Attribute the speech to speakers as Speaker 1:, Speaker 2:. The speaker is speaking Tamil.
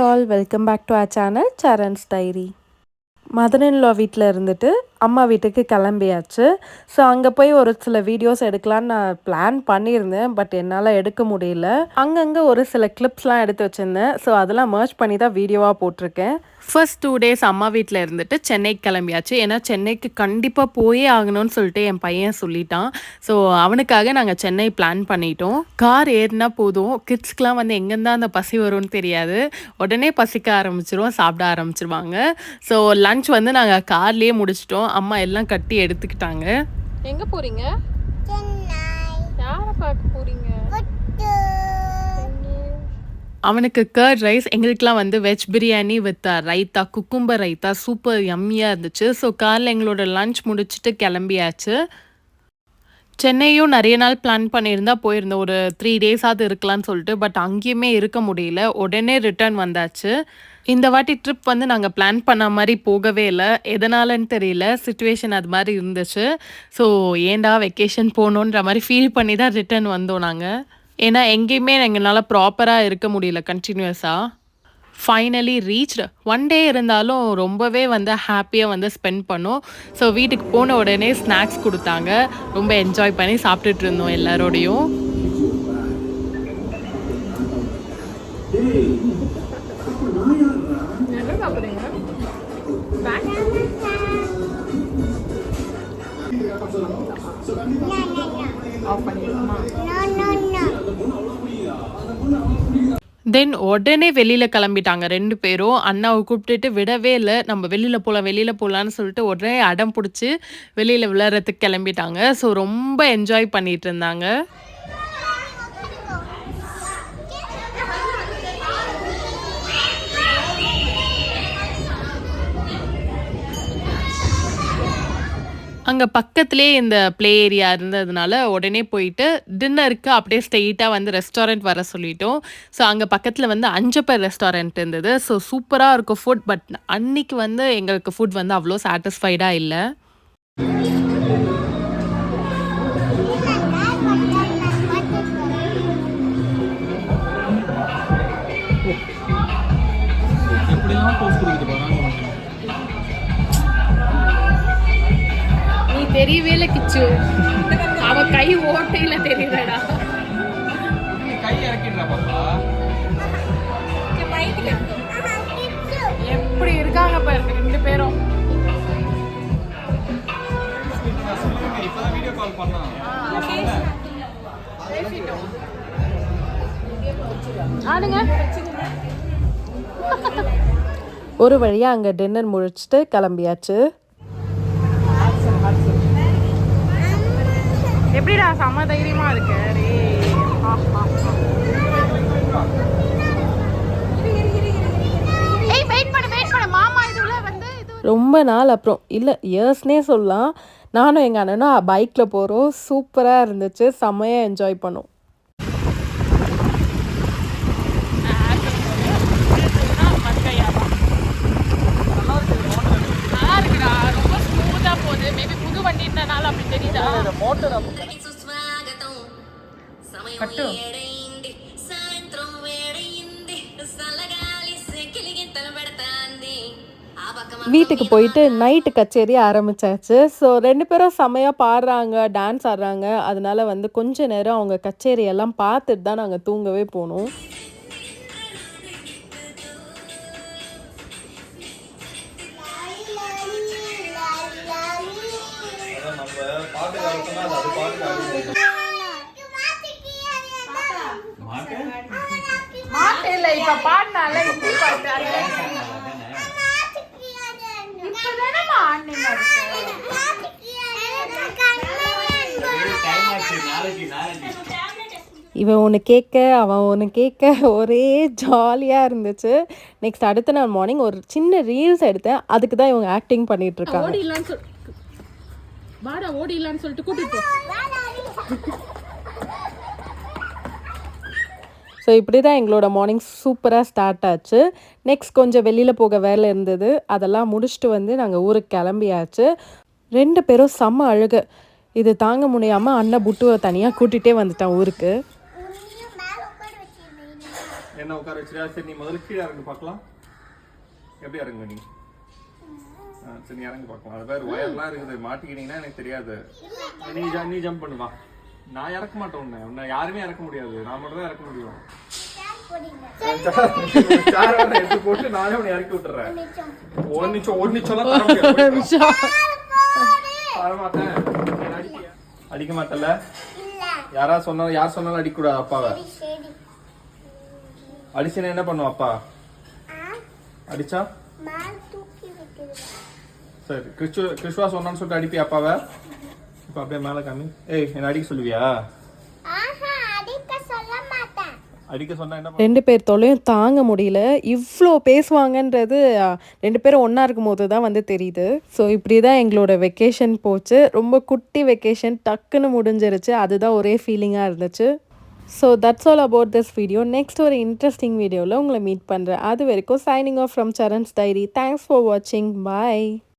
Speaker 1: all, welcome back to our channel Charan's Diary. மதர்-இன்-லா வீட்டில் இருந்துட்டு அம்மா வீட்டுக்கு கிளம்பியாச்சு. ஸோ அங்கே போய் ஒரு சில வீடியோஸ் எடுக்கலான்னு நான் பிளான் பண்ணியிருந்தேன். பட் என்னால் எடுக்க முடியல. அங்கங்கே ஒரு சில கிளிப்ஸ்லாம் எடுத்து வச்சுருந்தேன். ஸோ அதெல்லாம் மர்ஜ் பண்ணி தான் வீடியோவாக போட்டிருக்கேன். ஃபர்ஸ்ட் 2 days அம்மா வீட்டில் இருந்துட்டு சென்னைக்கு கிளம்பியாச்சு. ஏன்னா சென்னைக்கு கண்டிப்பாக போயே ஆகணும்னு சொல்லிட்டு என் பையன் சொல்லிட்டான். ஸோ அவனுக்காக நாங்கள் சென்னை பிளான் பண்ணிட்டோம். கார் ஏறினா போதும், கிட்ஸ்க்கெலாம் வந்து எங்கேருந்தா அந்த பசி வரும்னு தெரியாது. உடனே பசிக்க ஆரம்பிச்சிரும், சாப்பிட ஆரம்பிச்சிருவாங்க. ஸோ லன்ச் வந்து நாங்கள் கார்லேயே முடிச்சிட்டோம். அம்மா எல்லாம் கட்டி எடுத்துக்கிட்டாங்க. எங்கே போகிறீங்க? யாரை பார்க்க போகிறீங்க? அவனுக்கு கர்ட் ரைஸ், எங்களுக்கெலாம் வந்து veg biryani with raita, cucumber raita super யம்மியாக இருந்துச்சு. ஸோ காரில் எங்களோட லன்ச் முடிச்சுட்டு கிளம்பியாச்சு. சென்னையும் நிறைய நாள் பிளான் பண்ணியிருந்தா போயிருந்தோம். ஒரு 3 days இருக்கலாம்னு சொல்லிட்டு. பட் அங்கேயுமே இருக்க முடியல. உடனே ரிட்டர்ன் வந்தாச்சு. இந்த வாட்டி ட்ரிப் வந்து நாங்கள் பிளான் பண்ண மாதிரி போகவே இல்லை. எதனாலன்னு தெரியல, சிச்சுவேஷன் அது மாதிரி இருந்துச்சு. ஸோ ஏண்டா வெக்கேஷன் போகணுன்ற மாதிரி ஃபீல் பண்ணி தான் ரிட்டர்ன் வந்தோம் நாங்கள். ஏன்னா எங்கேயுமே எங்களால் ப்ராப்பராக இருக்க முடியல கண்டினியூஸாக. Finally reached. 1 day இருந்தாலும் ரொம்பவே வந்து ஹாப்பியாக வந்து ஸ்பெண்ட் பண்ணோம். ஸோ வீட்டுக்கு போன உடனே ஸ்நாக்ஸ் கொடுத்தாங்க. ரொம்ப என்ஜாய் பண்ணி சாப்பிட்டுட்டு இருந்தோம் எல்லாரோடையும். தென் உடனே வெளியில் கிளம்பிட்டாங்க 2 பேரும். அண்ணாவை கூப்பிட்டுட்டு விடவே இல்லை. நம்ம வெளியில் போகலான்னு சொல்லிட்டு உடனே அடம் பிடிச்சி வெளியில் விளையாடுறதுக்கு கிளம்பிட்டாங்க. ஸோ ரொம்ப என்ஜாய் பண்ணிட்டு இருந்தாங்க. அங்கே பக்கத்துலேயே இந்த ப்ளே ஏரியா இருந்ததுனால உடனே போயிட்டு டின்னருக்கு அப்படியே ஸ்ட்ரெயிட்டாக வந்து ரெஸ்டாரண்ட் வர சொல்லிட்டோம். ஸோ அங்கே பக்கத்தில் வந்து 5 பேர் ரெஸ்டாரண்ட் இருந்தது. ஸோ சூப்பராக இருக்கும் ஃபுட். பட் அன்னைக்கு வந்து எங்களுக்கு ஃபுட் வந்து அவ்வளோ சாட்டிஸ்ஃபைடாக இல்லை. தெரியவே இல்லை கிச்சு, அவ கை ஓட்டையில தெரியலடா. கை இறக்கிடுறா பாப்பா. எப்படி இருக்காங்க பாருங்க 2 பேரும். இப்பதான் வீடியோ கால் பண்ணா. ஆடுங்க. ஒரு வழியா அங்க டின்னர் முடிச்சுட்டு கிளம்பியாச்சு. எப்படிடா செம்ம தைரியமா இருக்கு. ரொம்ப நாள் அப்புறம் இல்லை, இயர்ஸ்னே சொல்லலாம், நானும் எங்கள் அண்ணனும் பைக்கில் போகிறோம். சூப்பராக இருந்துச்சு, செம்மையாக என்ஜாய் பண்ணோம். வீட்டுக்கு போயிட்டு நைட்டு கச்சேரி ஆரம்பிச்சாச்சு. ஸோ 2 பேரும் செம்மையாக பாடுறாங்க, டான்ஸ் ஆடுறாங்க. அதனால வந்து கொஞ்ச நேரம் அவங்க கச்சேரியெல்லாம் பார்த்துட்டு தான் நாங்கள் தூங்கவே போனோம். இவன் ஒன்று கேட்க அவன் ஒன்று கேட்க ஒரே ஜாலியாக இருந்துச்சு. நெக்ஸ்ட் அடுத்த நாள் மார்னிங் ஒரு சின்ன ரீல்ஸ் எடுத்தேன். அதுக்கு தான் இவங்க ஆக்டிங் பண்ணிட்டு இருக்காங்க. ஸோ இப்படி தான் எங்களோட மார்னிங் சூப்பராக ஸ்டார்ட் ஆச்சு. நெக்ஸ்ட் கொஞ்சம் வெளியில் போக வேலை இருந்தது, அதெல்லாம் முடிச்சுட்டு வந்து நாங்கள் ஊருக்கு கிளம்பியாச்சு. 2 பேரும் செம்ம அழுக. இது தாங்க முடியாமல் அண்ணன் புட்டுவை தனியாக கூட்டிகிட்டே வந்துட்டான் ஊருக்கு.
Speaker 2: என்ன உட்கார வச்சியா? சரி நீ முதல்ல கீழே இறங்கு பார்க்கலாம். எப்படி இறங்கு நீ? சரி நீ இறங்கு பார்க்கலாம். அது பேர் ஒயர்லாம் இருக்குது, மாட்டிக்கிட்டீங்கன்னா எனக்கு தெரியாது. நீ ஜம்ப் பண்ணுவா. நான் இறக்க மாட்டேன் உன்னை யாருமே இறக்க முடியாது, நான் மட்டும் தான் இறக்க முடியும். எடுத்து போட்டு நானே உன்னை இறக்கி விட்டுறேன். ஒரு நிமிஷம் வரமாட்டேன். அடிக்க மாட்டல? யார் சொன்னாலும் அடிக்க கூடாது அப்பாவை. அடிச்சுனா என்ன பண்ணும் அப்பா? அடிச்சா சரி. கிறிஸ்துவா சொன்னான்னு சொல்லிட்டு அடிப்பியா அப்பாவை? இப்ப அப்படியே மேல காமி. ஏய் என்ன அடிக்க சொல்லுவியா? அடிக்க சொன்னா என்ன?
Speaker 1: 2 பேர் தொல்லையும் தாங்க முடியல. இவ்வளோ பேசுவாங்கன்றது 2 பேரும் ஒன்றா இருக்கும்போது தான் வந்து தெரியுது. ஸோ இப்படி தான் எங்களோட வெக்கேஷன் போச்சு. ரொம்ப குட்டி வெக்கேஷன், டக்குன்னு முடிஞ்சிருச்சு. அதுதான் ஒரே ஃபீலிங்காக இருந்துச்சு. So that's all about this video. Next ஒரு இன்ட்ரெஸ்டிங் வீடியோவில் உங்களை மீட் பண்ணுறேன். அது வரைக்கும் signing off from Charan's diary. Thanks for வாட்சிங். பாய்.